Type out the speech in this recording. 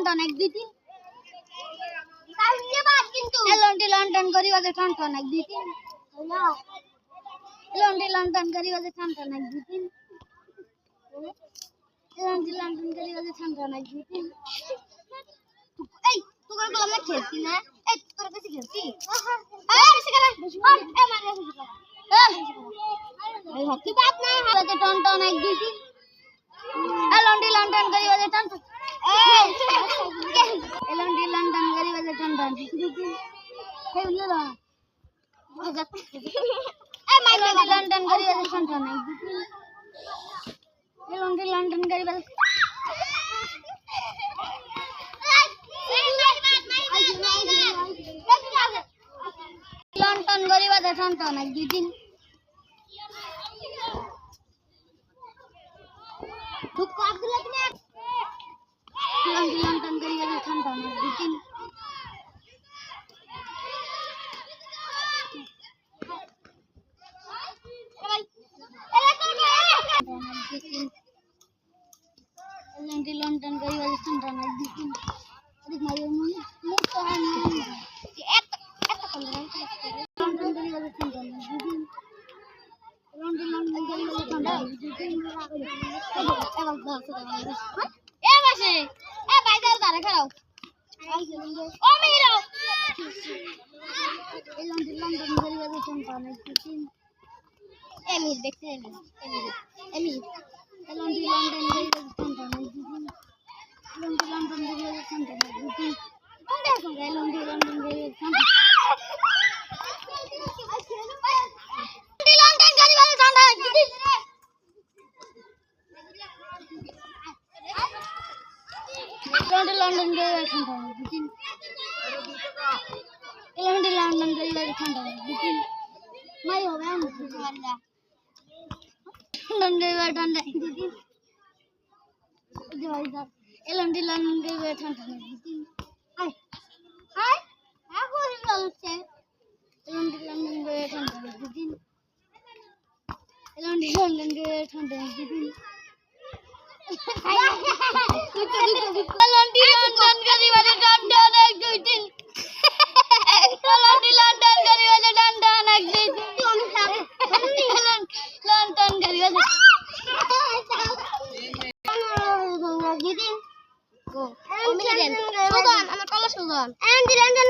ton এক দুই তিন লন্ডন লন্ডন গরিবাজে টন টন এক দুই তিন লন্ডন লন্ডন গরিবাজে টন টন এক দুই তিন লন্ডন লন্ডন গরিবাজে টন টন এক দুই তিন এই তোর গুলো আমরা খেলছি না এই তোর কাছে খেলছি এই বেশি করে এই মারিয়া বেশি করে এই হকি বাত না গরিবাজে টন টন এক দুই তিন লন্ডন লন্ডন গরিবাজে টন টন লন্ডন লন্ডন গরিবাজে টন টন এক দুই তিন এই উল্লো লন্ডন লন্ডন গরিবাজে টন টন এক দুই তিন লন্ডন লন্ডন গরিবাজে লন্ডন গরিবাজে টন টন এক দুই তিন ঢুকো আব্দুল্লাহ তুমি লন্ডন লন্ডন গরিবাজে টন টন এক দুই তিন লন্ডন লন্ডন গরিবাজে টন টন এক দুই তিন দেখ মারিও মুখ তো এত এত লন্ডন গরিবাজে টন টন এক দুই তিন লন্ডন লন্ডন গরিবাজে টন টন এক দুই তিন এ বাসে এ ভাই দাও দাঁড়া খাও ও মেয়েরা এই লন্ডন লন্ডন গরিবাজে টন টন এক দুই তিন এমি দেখতে এমি লন্ডন লন্ডন গরিবাজে টন টন এক দুই তিন লন্ডন লন্ডন গরিবাজে টন টন এক দুই তিন কোন দেখো লন্ডন লন্ডন গরিবাজে টন টন লন্ডন গরিবাজে টন টন এক দুই তিন লন্ডন লন্ডন গরিবাজে টন টন এক দুই তিন লন্ডন লন্ডন গরিবাজে টন টন এক দুই তিন মাই হবে আমি লন্ডন গরিবাজে টন টন এক দুই তিন লন্ডন লন্ডন গরিবাজে টন টন এক দুই তিন আয় আয় এখন চলছে লন্ডন লন্ডন গরিবাজে টন টন এক দুই তিন লন্ডন লন্ডন গরিবাজে টন টন এক দুই তিন লন্ডন লন্ডন গরিবাজে টন টন এক দুই তিন লন্ডন লন্ডন গরিবাজে টন টন এক দুই তিন লন্ডন গরিবাজে দিদি ও মিলেন সুদান আমার কলা সুদান এন্ড লন্ডন